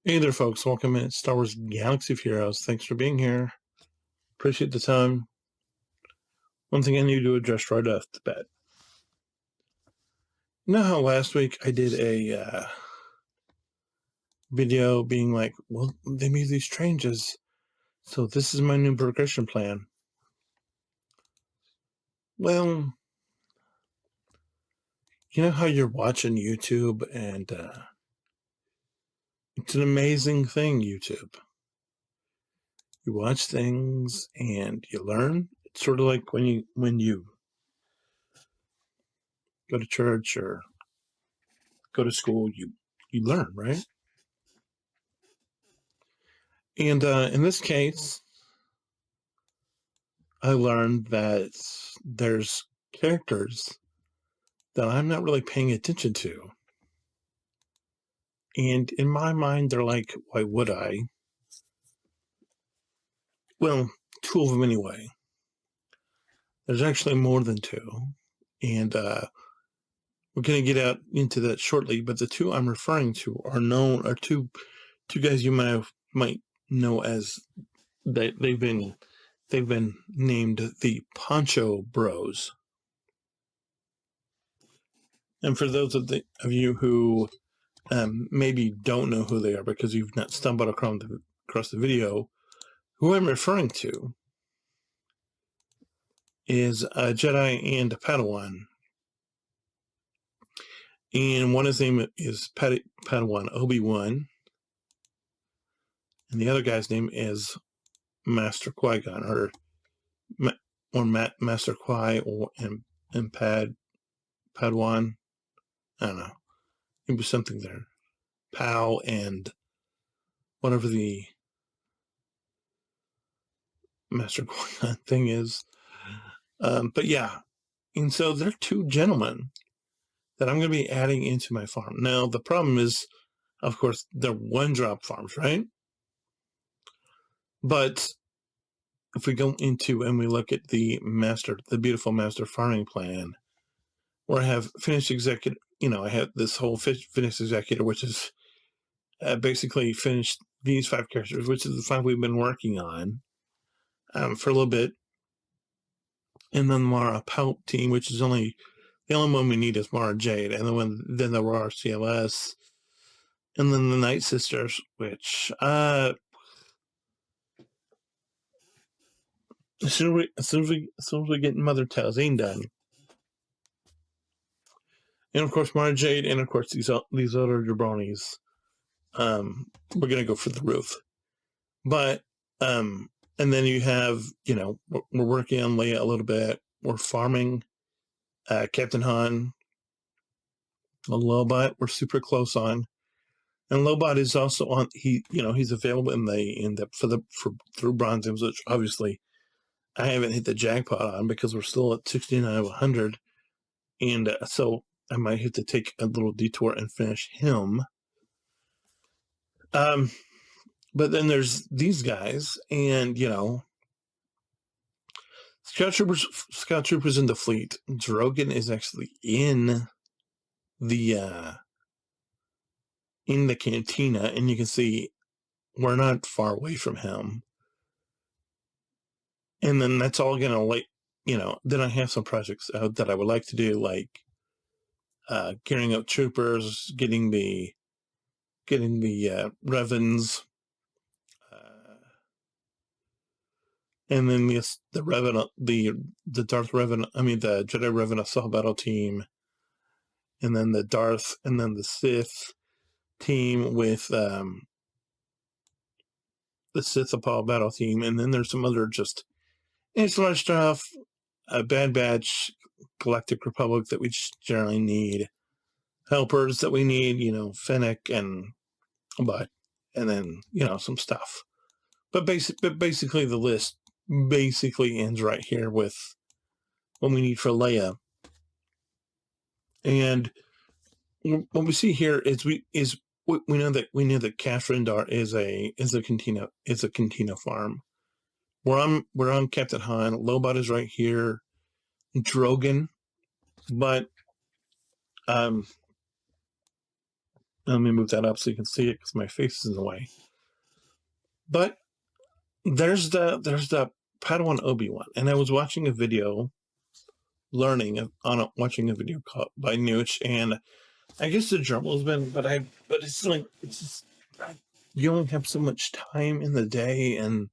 Hey there, folks. Welcome in Star Wars Galaxy of Heroes. Thanks for being here. Appreciate the time. One thing I need to address right off the bat. You know how last week I did a video being like, well, they made these changes, so this is my new progression plan. Well, you know how you're watching YouTube and it's an amazing thing, YouTube. You watch things and you learn. It's sort of like when you go to church or go to school, you learn, right? And in this case, I learned that there's characters that I'm not really paying attention to. And in my mind, they're like, why would I? Well, two of them anyway. There's actually more than two. And we're going to get out into that shortly. But the two I'm referring to are two guys you might know as they've been named the Poncho Bros. And for those of you who maybe don't know who they are because you've not stumbled across the video, who I'm referring to is a Jedi and a Padawan. And one of his name is Padawan Obi-Wan, and the other guy's name is Master Qui-Gon, or Master Qui, and Padawan. I don't know. It was something there. Pal and whatever the Master Qui-Gon thing is. But yeah, and so they're two gentlemen that I'm going to be adding into my farm. Now, the problem is, of course, they're one-drop farms, right? But if we go into and we look at the beautiful master farming plan, where I have finished executor, I have this whole finished executor, which is basically finished these 5 characters, which is the 5 we've been working on for a little bit. And then Mara Pout team, which is the only one we need is Mara Jade, and then the Raw CLS, and then the Night Sisters, which as soon as we get Mother Talzine done, and of course Mara Jade, and of course these other jabronis, we're gonna go for the roof. But and then you have we're working on Leia a little bit. We're farming Captain Han, a Lobot. We're super close on. And Lobot is also on. He's available for through bronze games, which obviously I haven't hit the jackpot on because we're still at 69 of 100, and so I might have to take a little detour and finish him. But then there's these guys, and Scout Troopers in the fleet. Drogon is actually in the cantina, and you can see we're not far away from him. And then that's all gonna then I have some projects that I would like to do, like gearing up troopers, getting the Revens, and then the Revan, the Darth Revan, the Jedi Revan Assault Battle team, and then the Darth, and then the Sith team with the Sith Apollo Battle team, and then there's some other just ancillary stuff, Bad Batch, Galactic Republic that we generally need, helpers that we need, Fennec and then some stuff. But basically the list basically ends right here with what we need for Leia. And what we see here is we know that Cash Rendar is a cantina farm. We're on Captain Han. Lobot is right here. Drogon, but Let me move that up so you can see it because my face is in the way. But there's the Padawan Obi-Wan, and I was watching a video, watching a video called by Nooch, and I guess the drum has been, but it's like it's just you only have so much time in the day, and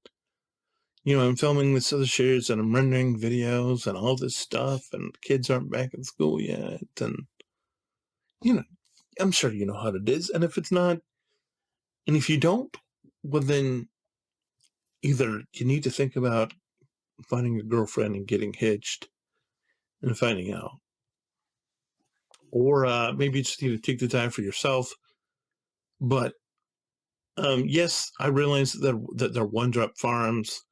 I'm filming this other series and I'm rendering videos and all this stuff, and kids aren't back in school yet, and I'm sure you know how it is, and if it's not, and if you don't, well then either you need to think about finding a girlfriend and getting hitched and finding out, or maybe you just need to take the time for yourself. But yes, I realize that they're one-drop farms,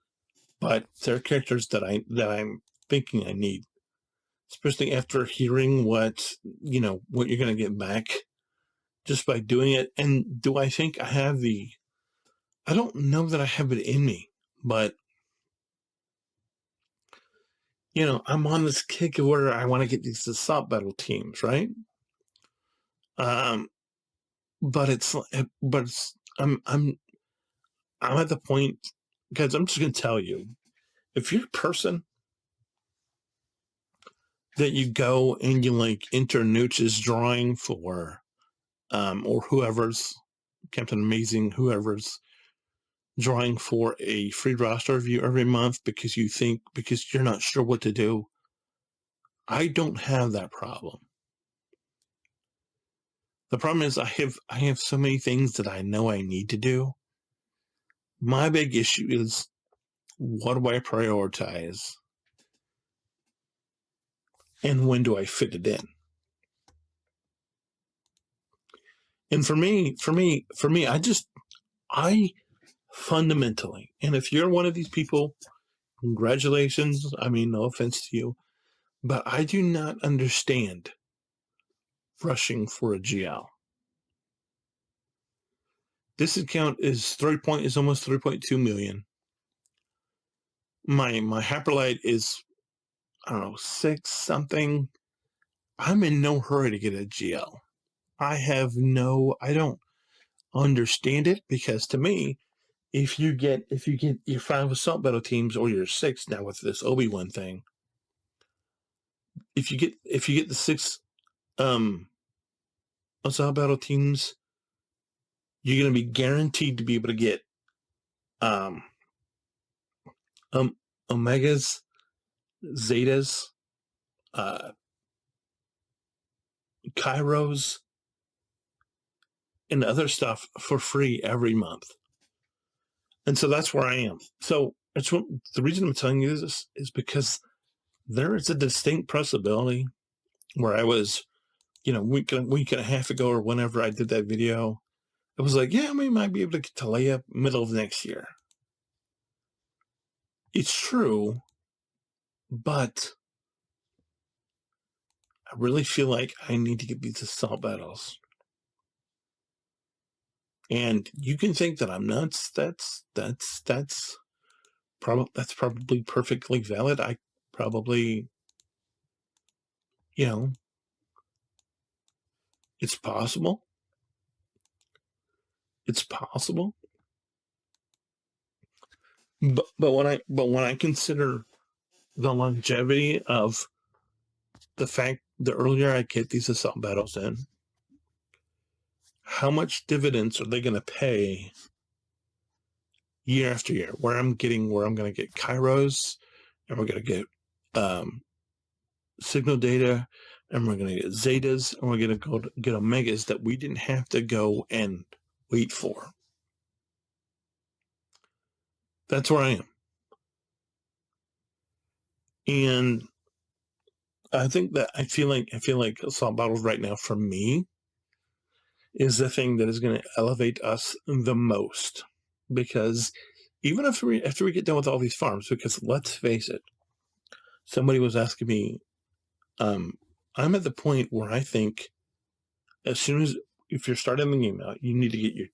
but they're characters that I'm thinking I need, especially after hearing what you're going to get back just by doing it. And do I think I have I don't know that I have it in me, but I'm on this kick of where I want to get these assault battle teams, right? But I'm at the point, guys, I'm just going to tell you, if you're a person that you go and you enter Nooch's drawing for, or whoever's Captain Amazing, whoever's drawing for a free roster review every month because you're not sure what to do, I don't have that problem. The problem is I have so many things that I know I need to do. My big issue is, what do I prioritize? And when do I fit it in? And for me, I fundamentally, and if you're one of these people, congratulations. I mean, no offense to you, but I do not understand rushing for a GL. This account is almost 3.2 million. My Hyperlight is, I don't know, 6 something. I'm in no hurry to get a GL. I don't understand it, because to me, if you get your 5 assault battle teams, or your 6 now with this Obi-Wan thing, if you get the 6 assault battle teams, you're going to be guaranteed to be able to get Omegas, Zetas, Kairos, and other stuff for free every month. And so that's where I am. So the reason I'm telling you this is because there is a distinct possibility where I was, week and a half ago, or whenever I did that video, it was like, yeah, we might be able to get to layup middle of next year. It's true, but I really feel like I need to get these assault battles. And you can think that I'm nuts. That's probably perfectly valid. I probably, it's possible. It's possible. But when I consider the longevity of the fact, the earlier I get these assault battles in, how much dividends are they going to pay year after year? Where I'm going to get Kairos, and we're going to get signal data, and we're going to get Zetas, and we're going to go get Omegas that we didn't have to go and wait for. That's where I am. And I think that I feel like assault battles right now, for me, is the thing that is going to elevate us the most. Because even after we get done with all these farms, because let's face it, somebody was asking me, I'm at the point where I think, if you're starting the game out, you need to get your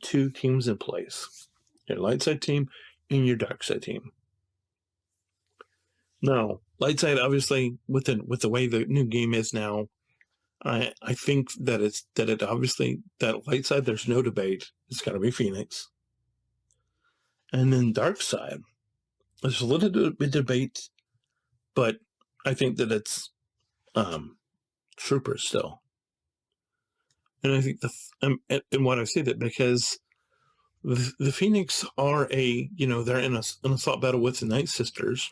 two teams in place, your light side team and your dark side team. Now, light side, obviously, with the way the new game is now, I think that it obviously, that light side, there's no debate. It's got to be Phoenix. And then dark side, there's a little bit of debate, but I think that it's Troopers still. And I think and why do I say that? Because the Phoenix are they're in an assault battle with the Night Sisters,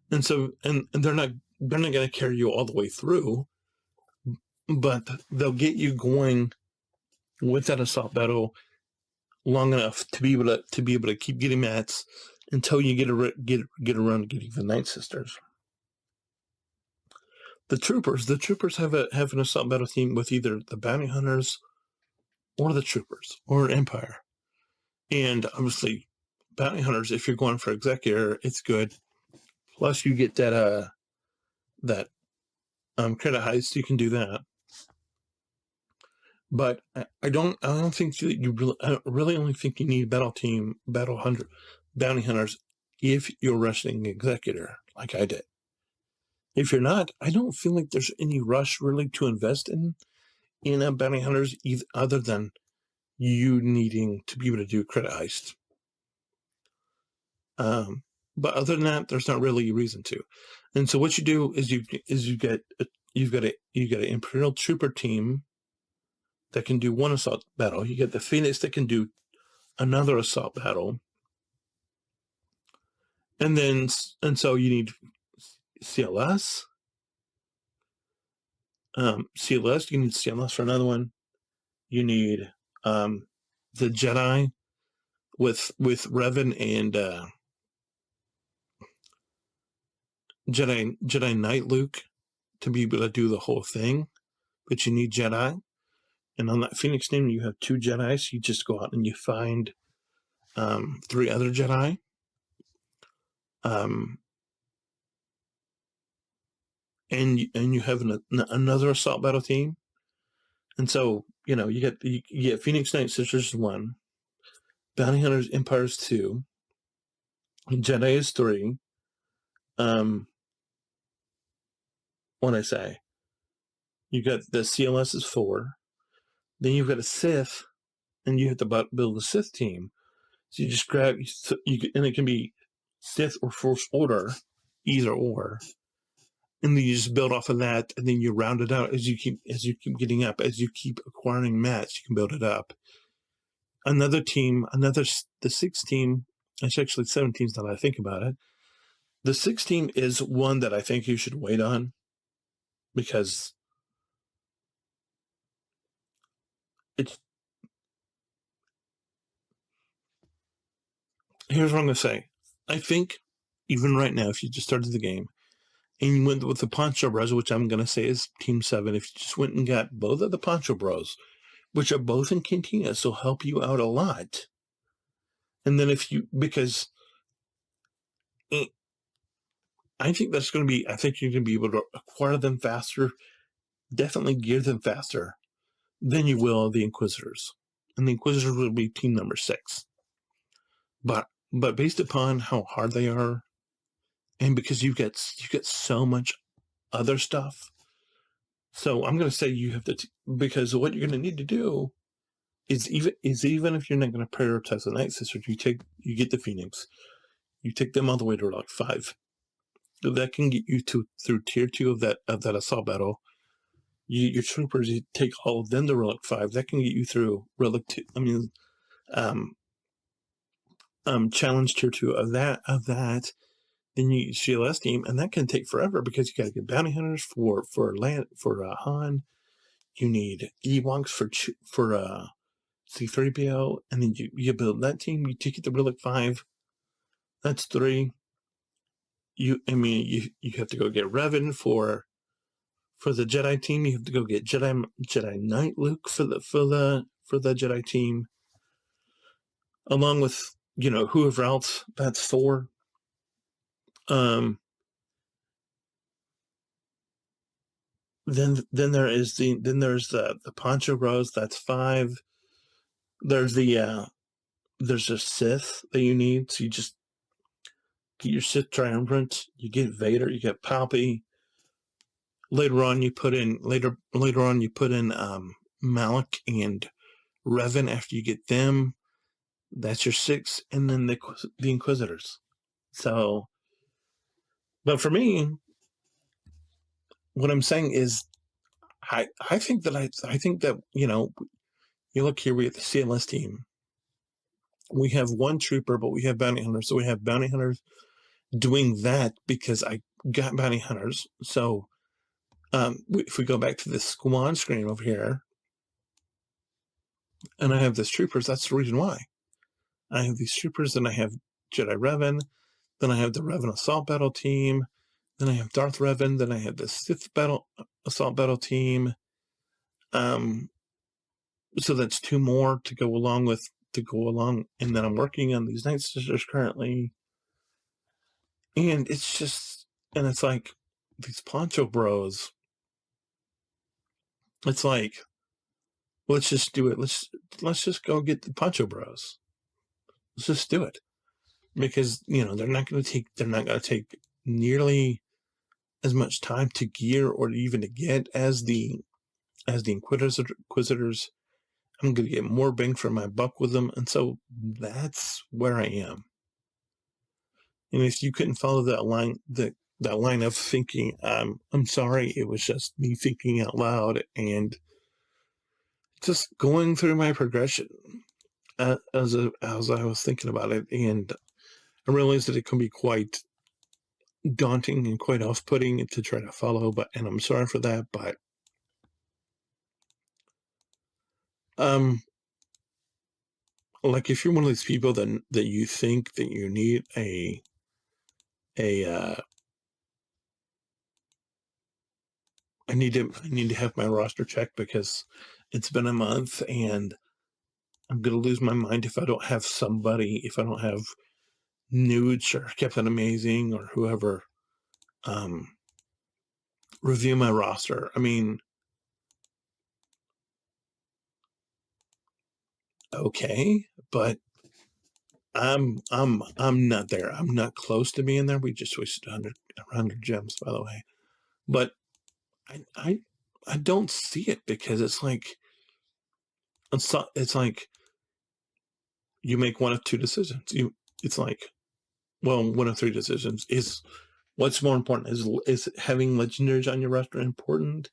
and so and they're not going to carry you all the way through, but they'll get you going with that assault battle long enough to be able to keep getting mats until you get around to getting the Night Sisters. The troopers have an assault battle team with either the bounty hunters or the troopers or Empire, and obviously bounty hunters. If you're going for executor, it's good. Plus, you get that credit heist. You can do that. But I don't think you really. I really only think you need bounty hunters if you're rushing executor like I did. If you're not, I don't feel like there's any rush really to invest in bounty hunters other than you needing to be able to do credit heist. But other than that, there's not really a reason to. And so what you do is you've got an Imperial Trooper team that can do one assault battle. You get the Phoenix that can do another assault battle. And so you need CLS. CLS, you need CLS for another one. You need the Jedi with Revan and Jedi Knight Luke to be able to do the whole thing. But you need Jedi. And on that Phoenix team, you have 2 Jedi. So you just go out and you find 3 other Jedi. And you have another assault battle team. And so, you get Phoenix Night Sisters 1, Bounty Hunters Empires 2, Jedi is 3. What I say? You got the CLS is 4. Then you've got a Sith, and you have to build a Sith team. So you just grab and it can be Sith or First Order, either or. And then you just build off of that, and then you round it out as you keep getting up, as you keep acquiring mats, you can build it up. Another team, the 6th team, it's actually 7 teams now that I think about it. The 6th team is one that I think you should wait on, because here's what I'm going to say. I think even right now, if you just started the game and you went with the Poncho Bros, which I'm going to say is Team 7, if you just went and got both of the Poncho Bros, which are both in Cantinas, will help you out a lot. And then because I think you're going to be able to acquire them faster, definitely gear them faster than you will the Inquisitors. And the Inquisitors will be team number 6. But based upon how hard they are, and because you get so much other stuff, so I'm going to say you have to, because what you're going to need to do is even if you're not going to prioritize the Night Sisters, you get the Phoenix, you take them all the way to Relic 5. That can get you through tier 2 of that assault battle. Your troopers, you take all of them to Relic 5. That can get you through Relic 2. I mean, challenge tier 2 of that. Then you CLS team, and that can take forever because you got to get bounty hunters for Han. You need Ewoks for C-3PO, and then you build that team. You take it to Relic 5. That's 3. You have to go get Revan for the Jedi team. You have to go get Jedi Knight Luke for the Jedi team, along with whoever else. That's 4. Then there's the Poncho Bros. That's 5. There's a Sith that you need. So you just get your Sith Triumvirate. You get Vader. You get Palpy. later on you put in Malik and Revan after you get them. That's your 6, and then the Inquisitors. So, but for me, what I'm saying is, I think that you look here, we have the CLS team. We have one trooper, but we have bounty hunters. So we have bounty hunters doing that because I got bounty hunters. So if we go back to the squad screen over here, and I have this troopers, that's the reason why. I have these troopers, and I have Jedi Revan, then I have the Revan Assault Battle Team, then I have Darth Revan, then I have the Sith Assault Battle Team. So that's 2 more to go along, and then I'm working on these Night Sisters currently. And it's like these Poncho Bros. It's like, let's just do it. Let's just go get the Poncho Bros. Let's just do it. Because, they're not going to take nearly as much time to gear or even to get as the Inquisitors. I'm going to get more bang for my buck with them. And so that's where I am. And if you couldn't follow that line of thinking, I'm sorry, it was just me thinking out loud and just going through my progression as I was thinking about it. And I realized that it can be quite daunting and quite off-putting to try to follow, and I'm sorry for that, but like, if you're one of these people that you think that you need I need to have my roster checked because it's been a month and I'm going to lose my mind if I don't have Nudes or Captain Amazing or whoever review my roster. I mean, okay, but I'm not there. I'm not close to being there. We just wasted 100 gems, by the way. But I don't see it because it's like you make one of 2 decisions. It's like, well, one of 3 decisions is what's more important. Is having legendaries on your roster important?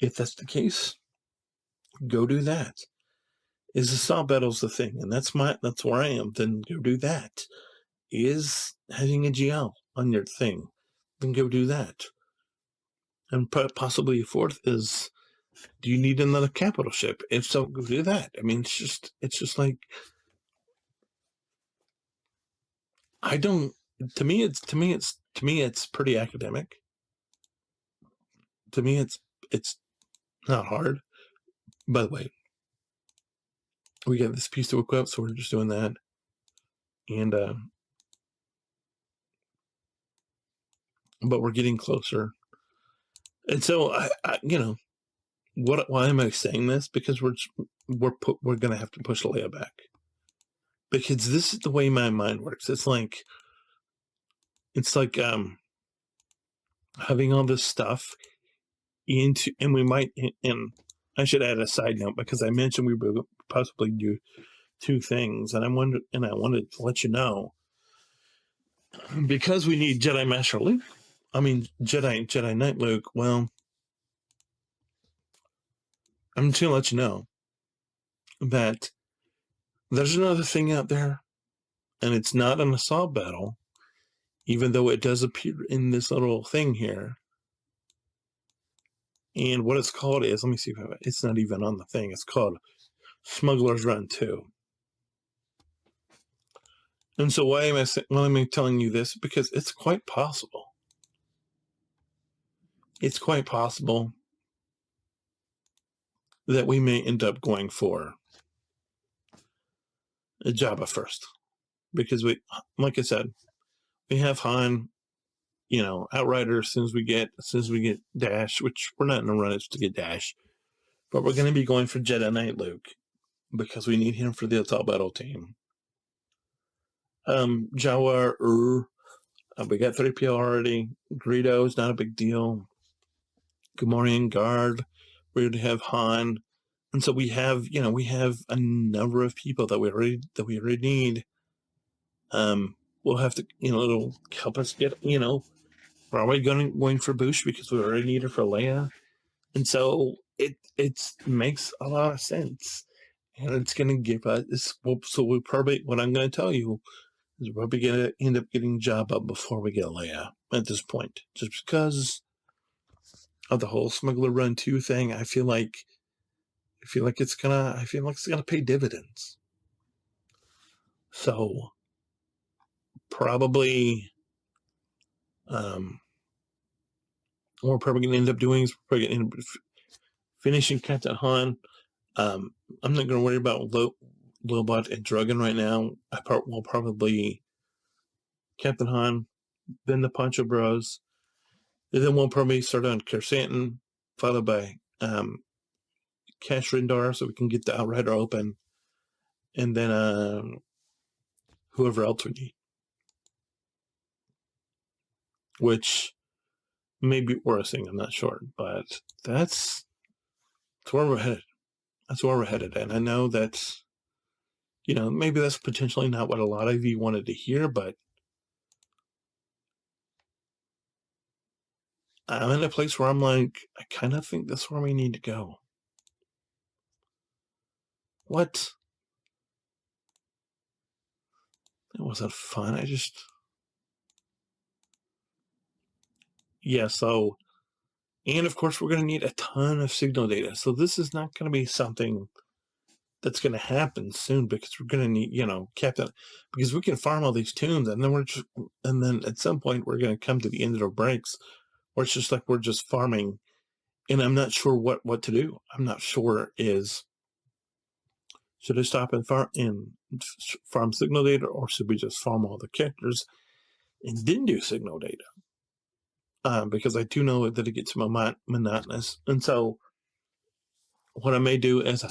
If that's the case, go do that. Is assault battles the thing? And that's where I am. Then go do that. Is having a GL on your thing? Then go do that. And possibly a 4th is, do you need another capital ship? If so, go do that. I mean, it's just like, I don't. To me, it's pretty academic. To me, it's not hard. By the way, we got this piece to equip, so we're just doing that, and but we're getting closer. And so why am I saying this? Because we're going to have to push Leia back, because this is the way my mind works. It's like having all this stuff and we might, and I should add a side note because I mentioned we would possibly do 2 things, and I wanted to let you know, because we need Jedi Master Luke. I mean, Jedi Knight Luke. Well, I'm just gonna let you know that there's another thing out there, and it's not an assault battle, even though it does appear in this little thing here. And what it's called is, let me see if it's not even on the thing. It's called Smuggler's Run 2. And so why am I telling you this? Because it's quite possible. It's quite possible that we may end up going for a Jabba first. Because like I said, we have Han, Outrider as soon as we get Dash, which we're not in a run to get Dash. But we're going to be going for Jedi Knight Luke because we need him for the assault battle team. Jawa, we got 3PO already. Greedo is not a big deal. Gamorrean guard. We're going to have Han, and so we have a number of people that we already need. We'll have to, it'll help us get, we're already going for Boosh because we already need her for Leia, and so it makes a lot of sense, and it's going to give us. So we probably, what I'm going to tell you is we're probably going to end up getting Jabba before we get Leia at this point, just because of the whole Smuggler Run 2 thing. I feel like it's gonna pay dividends. So probably, what we're probably gonna end up doing is we're probably gonna end up finishing Captain Han. I'm not gonna worry about Lobot and Dragon right now. We'll probably Captain Han, then the Poncho Bros, and then we'll probably start on Kersantin, followed by Cash Rindar, so we can get the Outrider open, and then whoever else we need, which may be Orasing, I'm not sure, but that's where we're headed. That's where we're headed, and I know that's, maybe that's potentially not what a lot of you wanted to hear, but I'm in a place where I'm like, I kind of think that's where we need to go. What? That wasn't fun. So, and of course, we're going to need a ton of signal data. So this is not going to be something that's going to happen soon, because we're going to need, Captain, because we can farm all these tunes, and then at some point we're going to come to the end of our breaks where it's just like we're just farming, and I'm not sure what to do. I'm not sure should I stop and farm signal data, or should we just farm all the characters and then do signal data? Because I do know that it gets monotonous, and so what I may do is I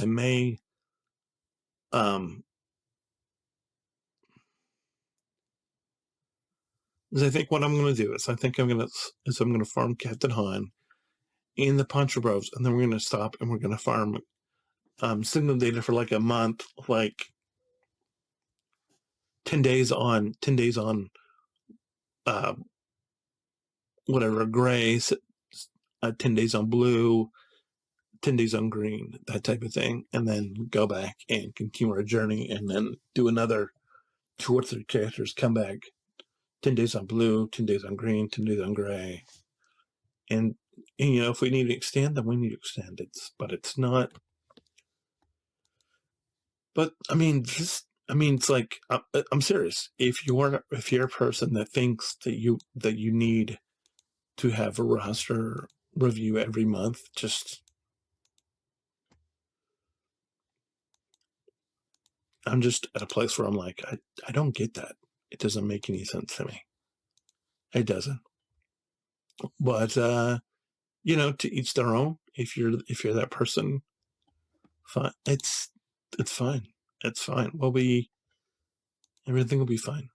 think what I'm going to do is I'm going to farm Captain Han in the Poncho Bros, and then we're going to stop and we're going to farm signal data for like a month, like 10 days on whatever, gray, 10 days on blue, 10 days on green, that type of thing, and then go back and continue our journey, and then do another 2 or 3 characters, come back, 10 days on blue, 10 days on green, 10 days on gray, and if we need to extend, then we need to extend it, but it's not. But it's like, I'm serious. If you're a person that thinks that you need to have a roster review every month, I'm just at a place where I'm like, I don't get that. It doesn't make any sense to me. It doesn't. But to each their own. If you're that person, fine. It's fine. It's fine. Everything will be fine.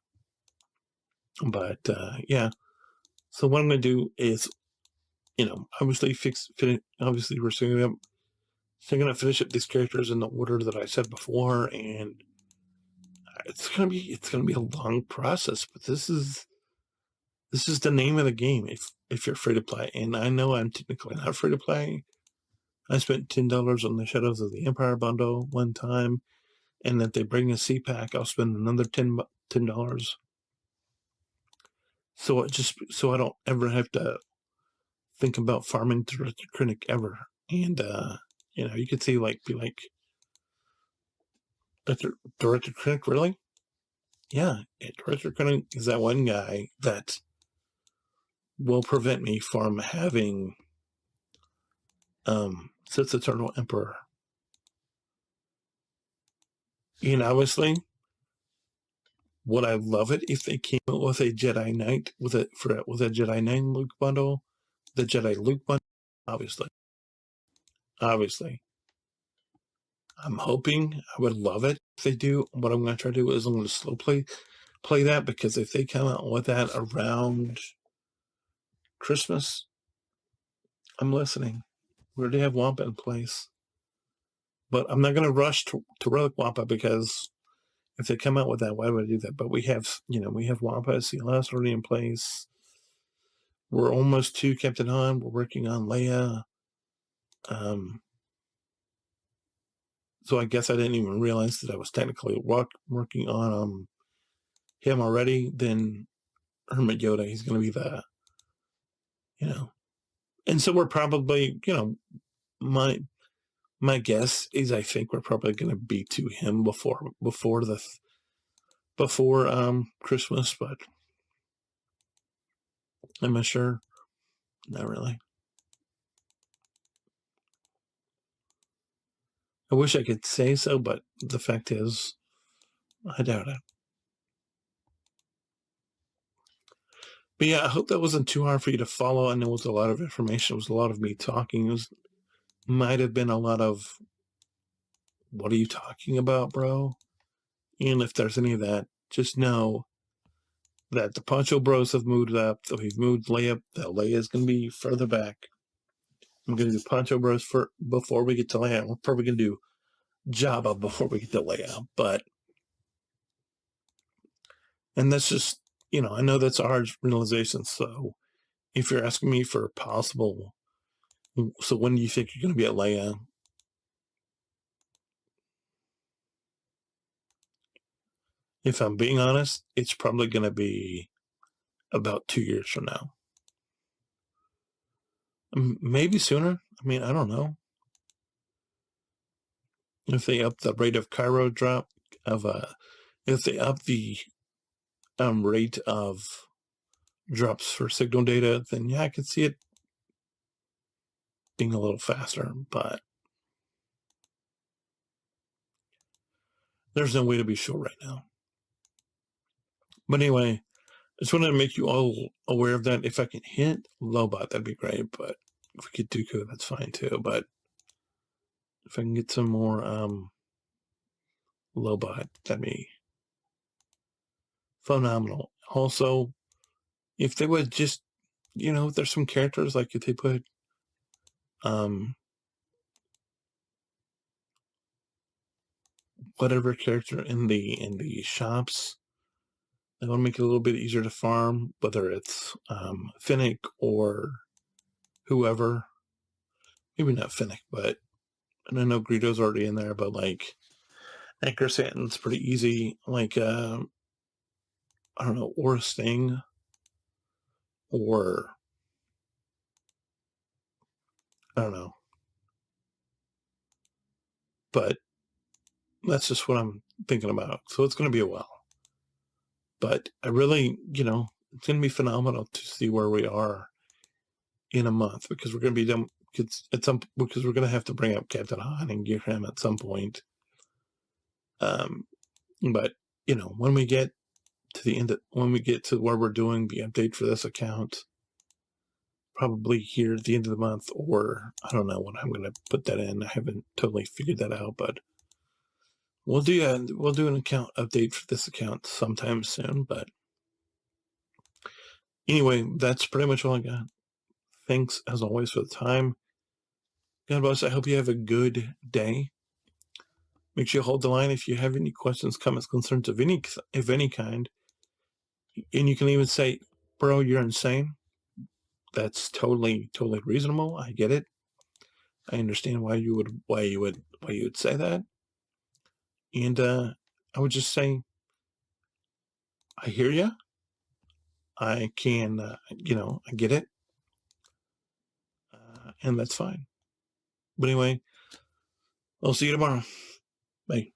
But yeah. So what I'm going to do is, obviously obviously we're still going to finish up these characters in the order that I said before, and it's going to be a long process, but this is the name of the game if you're free to play. And I know I'm technically not free to play. I spent $10 on the Shadows of the Empire bundle one time, and if they bring a C-Pack, I'll spend another $10. So I don't ever have to think about farming Director Krennic ever. And you could see be like, Director Krennic, really? Yeah, Director Krennic is that one guy that will prevent me from having Sith's Eternal Emperor. And obviously, would I love it if they came out with a Jedi Knight with a Jedi Knight Luke bundle, the Jedi Luke bundle? Obviously, I'm hoping. I would love it if they do. What I'm going to try to do is I'm going to slow play that, because if they come out with that around Christmas, I'm listening. We already have Wampa in place. But I'm not going to rush to Relic Wampa, because if they come out with that, why would I do that? But we have Wampa CLS already in place. We're almost to Captain Han. We're working on Leia. So I guess I didn't even realize that I was technically working on him already. Then Hermit Yoda, he's going to be the, and so we're probably, my guess is I think we're probably going to be to him before Christmas, but I'm not sure. Not really. I wish I could say so, but the fact is, I doubt it. But yeah, I hope that wasn't too hard for you to follow. I know it was a lot of information. It was a lot of me talking. It might have been a lot of, what are you talking about, bro? And if there's any of that, just know that the Poncho Bros have moved up. So we've moved Leia. That Leia is going to be further back. I'm going to do Poncho Bros before we get to Leia. We're probably going to do Jabba before we get to Leia. And that's just, I know that's a hard realization. So if you're asking me for possible, so when do you think you're going to be at Leia? If I'm being honest, it's probably going to be about 2 years from now. Maybe sooner. I mean, I don't know. If they up the rate of Cairo drop if they up the rate of drops for signal data, then yeah, I could see it being a little faster, but there's no way to be sure right now. But anyway, I just wanted to make you all aware of that. If I can hit Lobot, that'd be great, but if we get Dooku, that's fine too. But if I can get some more Lobot, that'd be phenomenal. Also, if they would just, there's some characters, like if they put whatever character in the shops, they want to make it a little bit easier to farm, whether it's Finnick or whoever. Maybe not Finnick, but, and I know Greedo's already in there, but like Anchor Santon's pretty easy. Like I don't know, or a Sting, or I don't know. But that's just what I'm thinking about. So it's going to be a while. But I really, it's going to be phenomenal to see where we are in a month, because we're going to be done. Because we're going to have to bring up Captain Han and gear him at some point. But when we get to the end, when we get to where we're doing the update for this account, probably here at the end of the month, or I don't know when I'm going to put that in. I haven't totally figured that out, but we'll do an account update for this account sometime soon. But anyway, that's pretty much all I got. Thanks as always for the time. God bless. I hope you have a good day. Make sure you hold the line if you have any questions, comments, concerns of any kind. And you can even say, bro, you're insane. That's totally reasonable. I get it. I understand why you would say that. And I would just say, I hear you. I can, I get it. And that's fine. But anyway, I'll see you tomorrow. Bye.